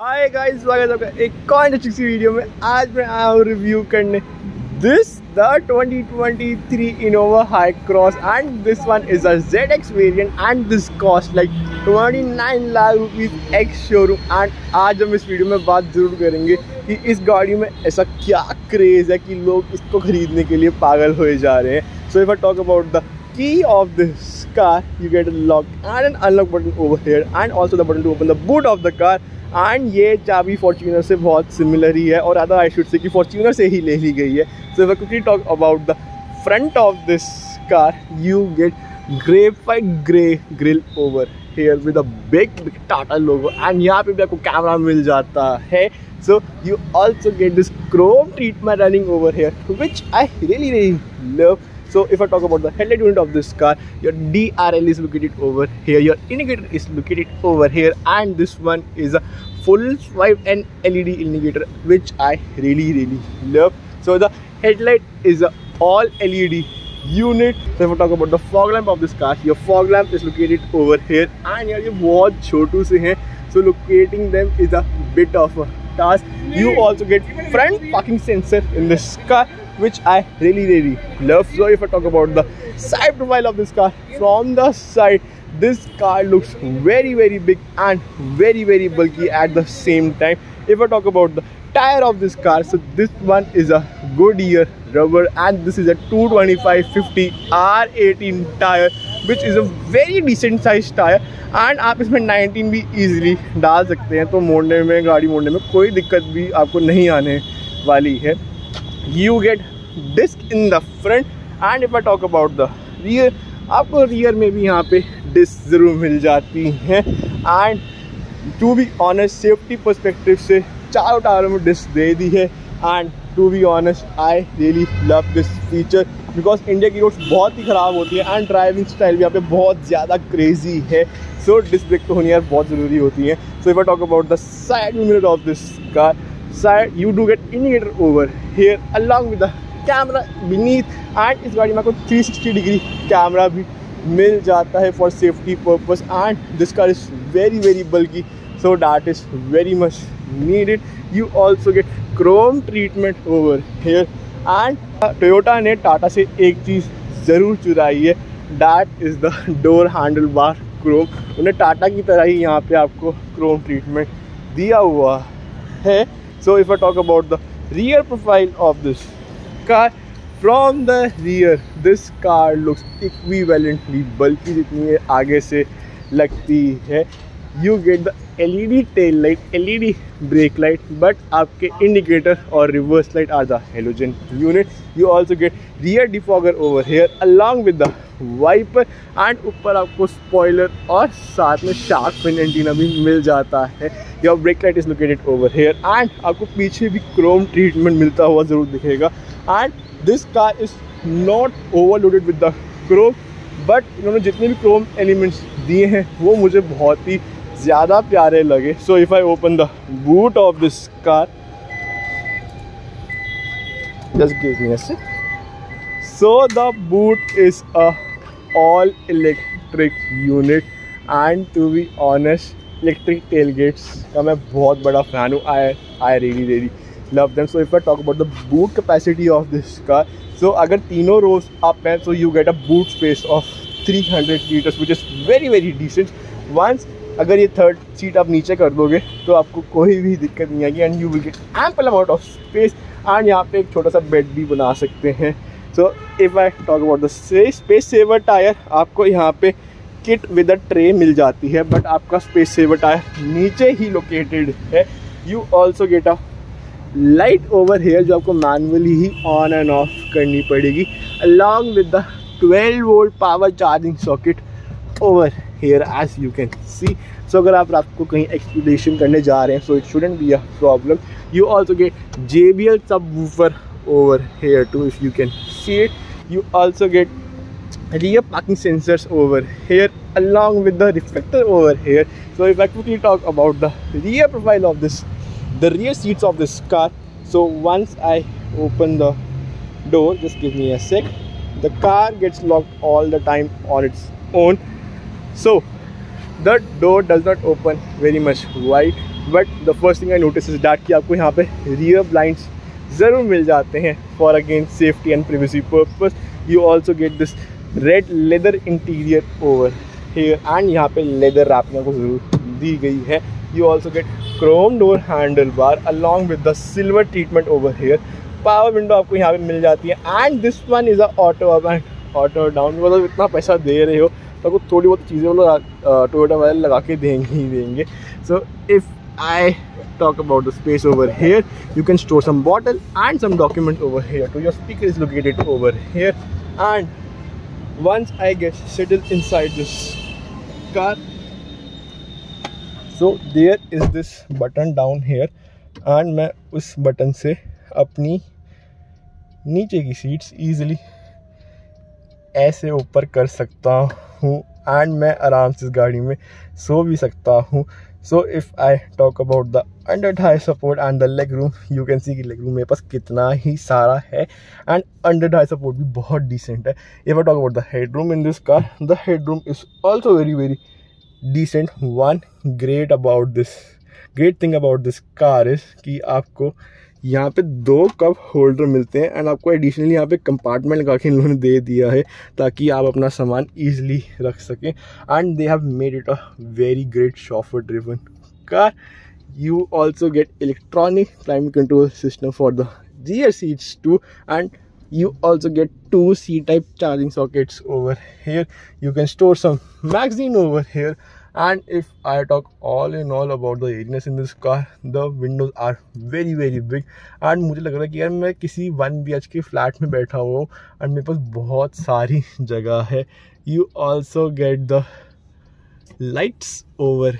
Hi guys, स्वागत है आपका एक और अच्छी सी वीडियो में। आज मैं आया हूँ रिव्यू करने this the 2023 Innova Hycross and this one is a ZX variant and this cost like 29 lakh rupees ex showroom. And आज हम इस वीडियो में बात ज़रूर करेंगे कि इस गाड़ी में ऐसा क्या क्रेज़ है कि लोग इसको खरीदने के लिए पागल हो जा रहे हैं। So if I talk about the key of this car, you get a lock and an unlock button over here and also the button to open the boot of the car। And ये चाबी Fortuner से बहुत similar ही है और other I should say कि Fortuner से ही ले ली गई है। So if I quickly talk about the front of this car, you get graphite grey grill over here with a big Tata logo and यहाँ पे भी आपको कैमरा मिल जाता है। So you also get this Chrome treatment running over here which I really love. So if I talk about the headlight unit of this car, your DRL is located over here, your indicator is located over here, and this one is a full swipe and LED indicator which I really love. So the headlight is a all LED unit. So if I talk about the fog lamp of this car, your fog lamp is located over here and यार ये बहुत छोटू से हैं, so locating them is a bit of a task. You also get front parking sensor in this car which I really love. So if I talk about the side profile of this car, from the side this car looks very big and very bulky at the same time. If I talk about the tire of this car, so this one is a Goodyear rubber and this is a 225/50 R18 tire which is a very decent size tire and आप इसमें 19 भी easily डाल सकते हैं, तो मोड़ने में, गाड़ी मोड़ने में कोई दिक्कत भी आपको नहीं आने वाली है। You get disc in the front and if I talk about the rear, आपको rear में भी यहाँ पे disc ज़रूर मिल जाती हैं। and to be honest safety perspective से चारों टायरों में disc दे दी है and to be honest I really love this feature because India की रोड्स बहुत ही ख़राब होती है and ड्राइविंग स्टाइल भी यहाँ पे बहुत ज़्यादा क्रेजी है। so disc ब्रेक तो होनी यार बहुत ज़रूरी होती है। so if I talk about the side mirror of this car, side you do get indicator over here along with the camera beneath and इस गाड़ी में आपको 360 डिग्री कैमरा भी मिल जाता है for safety purpose and this car is very bulky, so that is very much needed. You also get chrome treatment over here and Toyota ने टाटा से एक चीज़ ज़रूर चुराई है, that is the door handle bar chrome। उन्हें टाटा की तरह ही यहाँ पे आपको chrome treatment दिया हुआ है। So if I talk about the rear profile of this car, from the rear this car looks equivalently bulky जितनी ये आगे से लगती है। You get the LED tail light, LED brake light, but आपके indicator और reverse light are the halogen unit. You also get rear defogger over here along with the wiper and ऊपर आपको spoiler और साथ में shark fin antenna भी मिल जाता है। Your brake light is located over here and आपको पीछे भी chrome treatment मिलता हुआ ज़रूर दिखेगा। and this car is not overloaded with the chrome, but इन्होंने जितने भी chrome elements दिए हैं वो मुझे बहुत ही ज़्यादा प्यारे लगे। so if I open the boot of this car, just give me a sec. so the boot is a all electric unit and to be honest electric tailgates का मैं बहुत बड़ा fan हूँ। I really love them. so if I talk about the boot capacity of this car, so अगर तीनों rows up हैं, so you get a boot space of 300 liters which is very decent. once अगर ये third seat आप नीचे कर दोगे तो आपको कोई भी दिक्कत नहीं आएगी and you will get ample amount of space and यहाँ पे एक छोटा सा बेड भी बना सकते हैं। So if I talk about the space saver tyre, आपको यहाँ पे किट विद अ ट्रे मिल जाती है बट आपका स्पेस सेवर टायर नीचे ही लोकेटेड है। You also get a light over here जो आपको मैनुअली ही ऑन एंड ऑफ करनी पड़ेगी along with the 12 volt power charging socket over here as you can see। so अगर आप रात को कहीं एक्सप्लोरेशन करने जा रहे हैं so it shouldn't be a problem। you also get JBL subwoofer over here too if you can see it। you also get rear parking sensors over here along with the reflector over here। so if I quickly talk about the rear profile of this, the rear seats of this car, so once I open the door, just give me a sec, the car gets locked all the time on its own। so the door does not open very much wide, but the first thing I notice is that कि आपको यहाँ पे rear blinds ज़रूर मिल जाते हैं for again safety and privacy purpose. You also get this red leather interior over here and यहाँ पे leather wrapping को ज़रूर दी गई है। You also gate Chrome door handle bar along with the silver treatment over here. Power window आपको यहाँ पे मिल जाती है and this one is a auto up and auto down. मतलब इतना पैसा दे रहे हो तो आपको थोड़ी बहुत चीज़ें वो लोग टोयोटा वाले लगा के देंगे ही देंगे। So if I talk about the space over here, you can store some bottle and some document over here. So your speaker is located over here, and once I get settled inside this car, so there is this button down here, and मैं उस button से अपनी नीचे की seats easily ऐसे ऊपर कर सकता हूँ एंड मैं आराम से इस गाड़ी में सो भी सकता हूँ। सो if I talk about the under Thai support and the leg room, you can see कि लेग रूम मेरे पास कितना ही सारा है एंड अंडर थाई सपोर्ट भी बहुत डिसेंट है। If I talk about the head room in this car, the head room is also very very decent. One great thing about this car is कि आपको यहाँ पे 2 कप होल्डर मिलते हैं and आपको एडिशनली यहाँ पे कंपार्टमेंट लगा के इन लोगों ने दे दिया है ताकि आप अपना सामान ईजिली रख सकें and they have made it a very great chauffeur driven car. You also gate electronic climate control system for the rear seats too, and you also get 2 C-type charging sockets over here. You can store some magazine over here. And if I talk all in all about the airiness in this car, the windows are very very big and मुझे लग रहा है कि यार मैं किसी 1 BHK flat में बैठा हुआ हूँ और मेरे पास बहुत सारी जगह है। You also get the lights over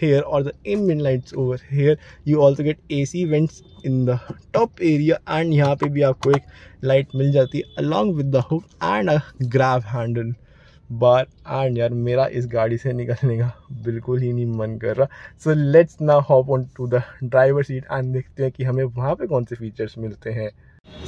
here or the ambient lights over here. You also get AC vents in the top area and यहाँ पे भी आपको एक लाइट मिल जाती है along with the hook and a grab handle bar. And यार मेरा इस गाड़ी से निकलने का बिल्कुल ही नहीं मन कर रहा। So let's now hop on to the driver seat and देखते हैं कि हमें वहाँ पे कौन से फीचर्स मिलते हैं।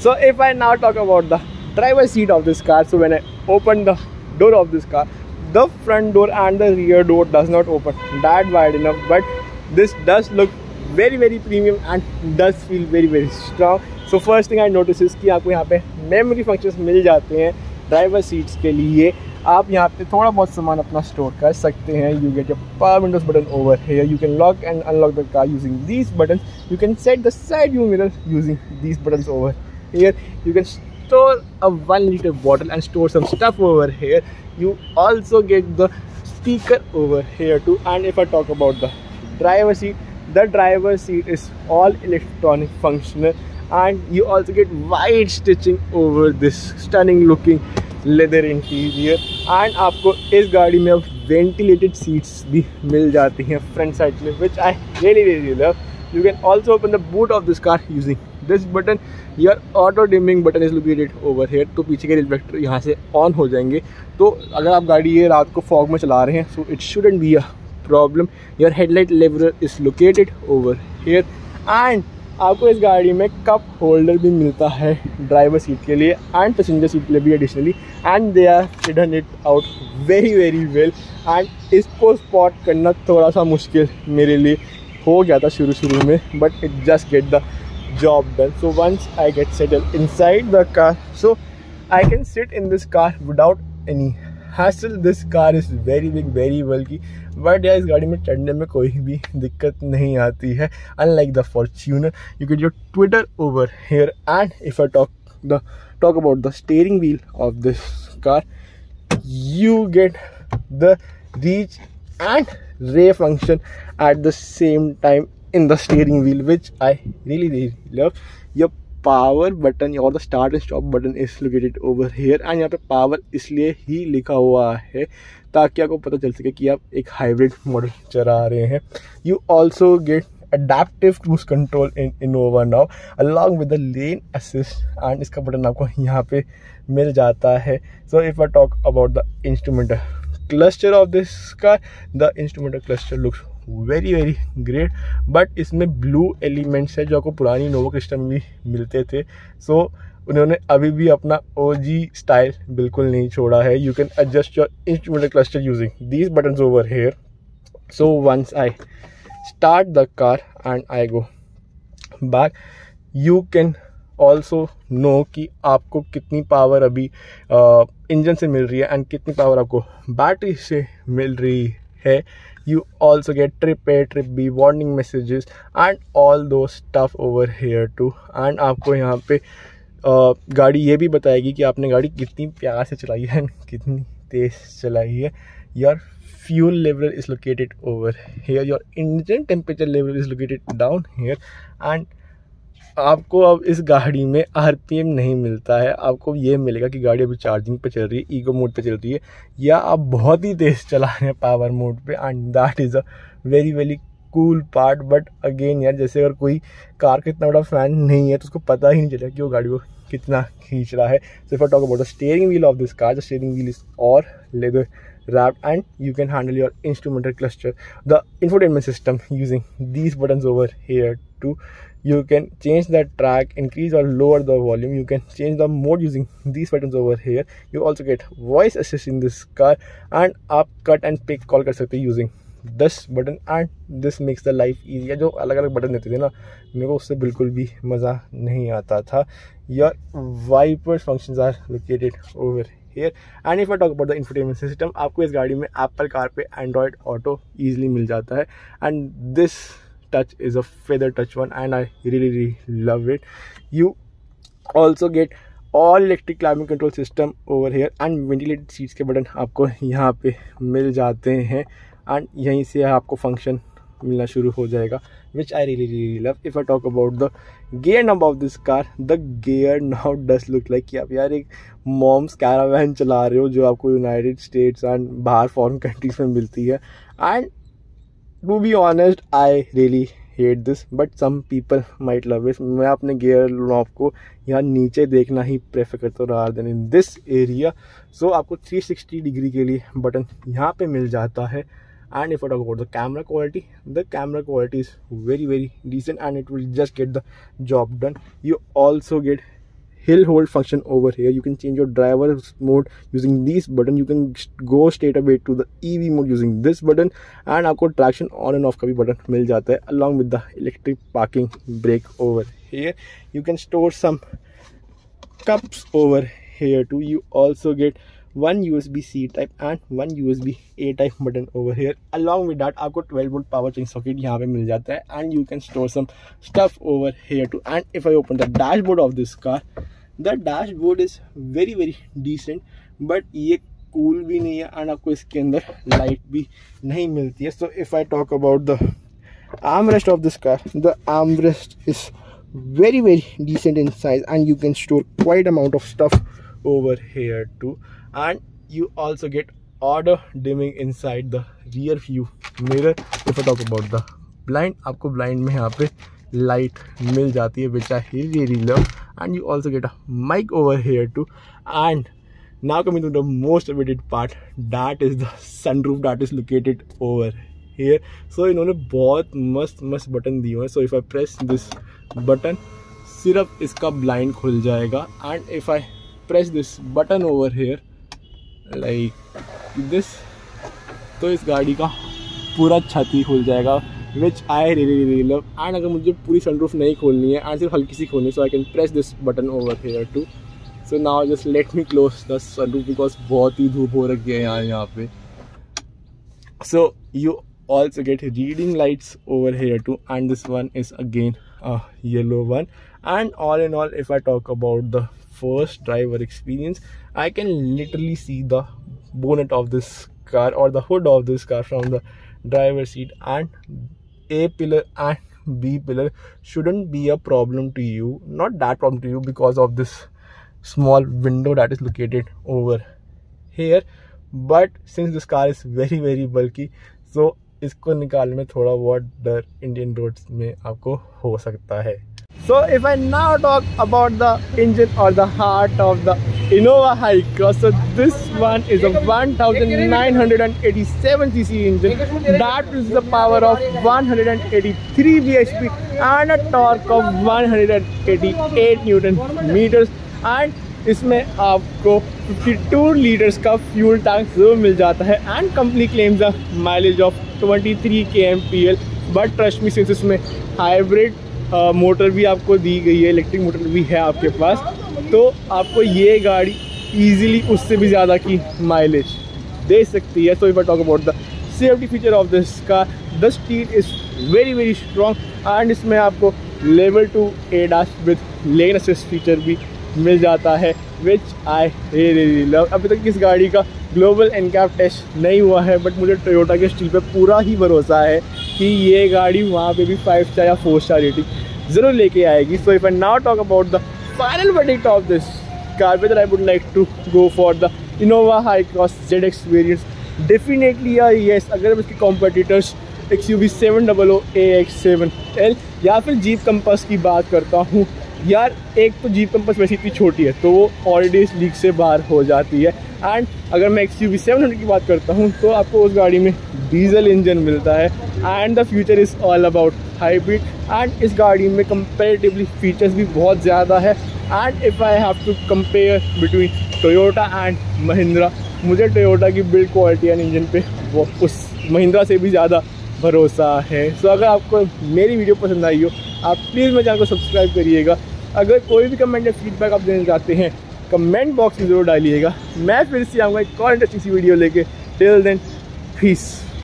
So if I now talk about the driver seat of this car, so when I open the door of this car, the front door and the rear door does not open that wide enough, but this does look very very premium and does feel very very strong. So first thing I notice is कि आपको यहाँ पे memory functions मिल जाते हैं driver seats के लिए। आप यहाँ पे थोड़ा बहुत सामान अपना स्टोर कर सकते हैं। You get your power Windows button over here. You can lock and unlock the car using these buttons. You can set the side view mirror using these buttons over here. You can store a 1 liter bottle and store some stuff over here. You also get the speaker over here too. And if I talk about the driver seat, the driver seat is all electronic functional, and you also get wide stitching over this stunning looking leather interior. and आपको इस गाड़ी में अब ventilated seats भी मिल जाती हैं front side में, which I really really love. You can also open the boot of this car using this button. Your auto dimming button is located over here. तो पीछे के रिफ्लेक्टर यहाँ से ऑन हो जाएंगे। तो अगर आप गाड़ी ये रात को फॉग में चला रहे हैं, so it shouldn't be a problem. Your headlight lever is located over here. and आपको इस गाड़ी में कप होल्डर भी मिलता है ड्राइवर सीट के लिए एंड पैसेंजर सीट के लिए भी additionally, and they are hidden it out very very well. And इसको स्पॉट करना थोड़ा सा मुश्किल मेरे लिए हो गया था शुरू में, but it just get the job done. So once I get settle inside the car, so I can sit in this car without any hassle. This car is very big, very bulky, but यार इस गाड़ी में चढ़ने में कोई भी दिक्कत नहीं आती है. Unlike the Fortuner, you get your Twitter over here. And if I talk about the steering wheel of this car, you get the reach and ray function at the same time in the steering wheel, which I really love. Your power button और the start and stop button is located over here. And यहाँ पे power इसलिए ही लिखा हुआ है ताकि आपको पता चल सके कि आप एक हाइब्रिड मॉडल चला रहे हैं. You also gate adaptive cruise control in Innova now along with the lane assist, and इसका बटन आपको यहाँ पे मिल जाता है. So if I talk about the instrumental cluster of this car, the instrumental cluster looks very great, but इसमें blue elements है जो आपको पुरानी इनोवा क्रिस्टा में भी मिलते थे. सो उन्होंने अभी भी अपना ओजी स्टाइल बिल्कुल नहीं छोड़ा है. You can adjust your instrumental cluster using these buttons over here. So once I start the car and I go back, you can also know कि आपको कितनी पावर अभी इंजन से मिल रही है एंड कितनी पावर आपको बैटरी से मिल रही है. You also get trip A, trip B, warning messages and all those stuff over here too. And आपको यहाँ पे गाड़ी ये भी बताएगी कि आपने गाड़ी कितनी प्यार से चलाई है कितनी तेज चलाई है. Your fuel level is located over here, your engine temperature level is located down here. And आपको अब इस गाड़ी में आरपीएम नहीं मिलता है, आपको ये मिलेगा कि गाड़ी अभी चार्जिंग पे चल रही है, ईको मोड पे चल रही है, या आप बहुत ही तेज चला रहे हैं पावर मोड पे. And that is a very very cool part. But again यार, जैसे अगर कोई कार का इतना बड़ा फैन नहीं है तो उसको पता ही नहीं चलेगा कि वो गाड़ी को कितना खींच रहा है. So if I talk about the steering wheel of this car, the steering wheel is और leather wrapped and you can handle your instrumental cluster, the infotainment system using these buttons over here too. You can change the track, increase or lower the volume. You can change the mode using these buttons over here. You also get voice assist in this car and आप cut and pick call कर सकते हैं using this button. And this makes the life easier. जो अलग अलग button देते थे ना, मेरे को उससे बिल्कुल भी मज़ा नहीं आता था. Your wipers functions are located over here. And if I talk about the infotainment system, आपको इस गाड़ी में Apple कार पे Android Auto easily मिल जाता है. And this touch is a feather touch one and I really love it. You also get all electric climate control system over here and ventilated seats के button आपको यहाँ पे मिल जाते हैं. And यहीं से आपको फंक्शन मिलना शुरू हो जाएगा, which I really love. If I talk about the gear number of this car, the gear now does look like कि आप यार एक मॉम्स कैरावैन चला रहे हो जो आपको यूनाइटेड स्टेट्स एंड बाहर फॉरेन कंट्रीज में मिलती है. And to be honest, I really hate this but some people might love it. मैं अपने गियर नॉब को यहाँ नीचे देखना ही प्रेफर करता हूँ rather than in this area. So आपको 360 डिग्री के लिए बटन यहाँ पे मिल जाता है. And if I talk about the camera quality is very decent and it will just get the job done. You also get hill hold function over here. You can change your driver's mode using this button. You can go straight away to the EV mode using this button. And आपको traction on and off का भी button मिल जाता है along with the electric parking brake over here. You can store some cups over here too. You also get one USB-C type and one USB-A type button over here. Along with that, आपको 12 volt power charging socket यहाँ पे मिल जाता है and you can store some stuff over here too. And if I open the dashboard of this car, the dashboard is very decent, but ये cool भी नहीं है and आपको इसके अंदर light भी नहीं मिलती है. So if I talk about the armrest of this car, the armrest is very decent in size and you can store quite amount of stuff over here too. And you also get auto dimming inside the rear view mirror. If I talk about the blind, आपको blind में यहाँ पे light मिल जाती है, which I really love. And you also get a mic over here too. And now coming to the most awaited part, that is the sunroof that is located over here. So इन्होंने बहुत मस्त button दिए हैं. So if I press this button, सिर्फ इसका blind खुल जाएगा. And if I press this button over here like this, तो इस गाड़ी का पूरा छत ही खुल जाएगा, which I really love. and अगर मुझे पूरी सनरूफ नहीं खोलनी है and सिर्फ हल्की सी खोलनी है, so I can press this button over here too. So now just let me close the sunroof because बहुत ही धूप हो रखी है यहाँ पे. So you also get reading lights over here too, and this one is again a yellow one. And all in all, if I talk about the first driver experience, I can literally see the bonnet of this car or the hood of this car from the driver's seat, and A pillar and B pillar shouldn't be a problem to you, not that problem to you because of this small window that is located over here. But since this car is very bulky, so इसको निकालने में थोड़ा बहुत डर Indian roads में आपको हो सकता है. So if I now talk about the engine or the heart of the Innova Hycross, so this one is a 1987cc engine that is the power of 183 bhp and a torque of 188 Newton meters. And इसमें आपको 52 litres का fuel tank जरूर मिल जाता है and company claims the mileage of 23 kmpl, but trust me since इसमें hybrid motor भी आपको दी गई है, इलेक्ट्रिक मोटर भी है आपके पास, तो आपको ये गाड़ी ईजिली उससे भी ज़्यादा की माइलेज दे सकती है। So if I talk about the safety feature of this car, the steel is very strong and इसमें आपको level 2 ADAS with lane assist feature भी मिल जाता है, विच आई रियली लव। अभी तक इस गाड़ी का ग्लोबल एनकैप टेस्ट नहीं हुआ है, बट मुझे टोयोटा के स्टील पे पूरा ही भरोसा है कि ये गाड़ी वहाँ पे भी 5 स्टार या 4 स्टार रेटिंग ज़रूर लेके आएगी। So if I now talk about the final verdict of this car, whether I would like to go for the Innova Hycross ZX variants, definitely yes। अगर हम इसके कॉम्पिटिटर्स XUV 700 AX7L या फिर jeep compass की बात करता हूँ, यार एक तो जीप कंपास वैसे इतनी छोटी है तो वो ऑलरेडी इस लीग से बाहर हो जाती है, एंड अगर मैं XUV 700 की बात करता हूँ तो आपको उस गाड़ी में डीजल इंजन मिलता है and the future is all about hybrid, and इस गाड़ी में कंपेरेटिवली फीचर्स भी बहुत ज़्यादा है। And if I have to compare between Toyota and Mahindra, मुझे टोयोटा की बिल्ड क्वालिटी एंड इंजन पे वो उस महिंद्रा से भी ज़्यादा भरोसा है। सो अगर आपको मेरी वीडियो पसंद आई हो, आप प्लीज़ मेरे चैनल को सब्सक्राइब करिएगा। अगर कोई भी कमेंट या फीडबैक आप देना चाहते हैं, कमेंट बॉक्स में ज़रूर डालिएगा। मैं फिर से आऊँगा एक और इंटरेस्टिंग सी वीडियो लेके। Till then, piece.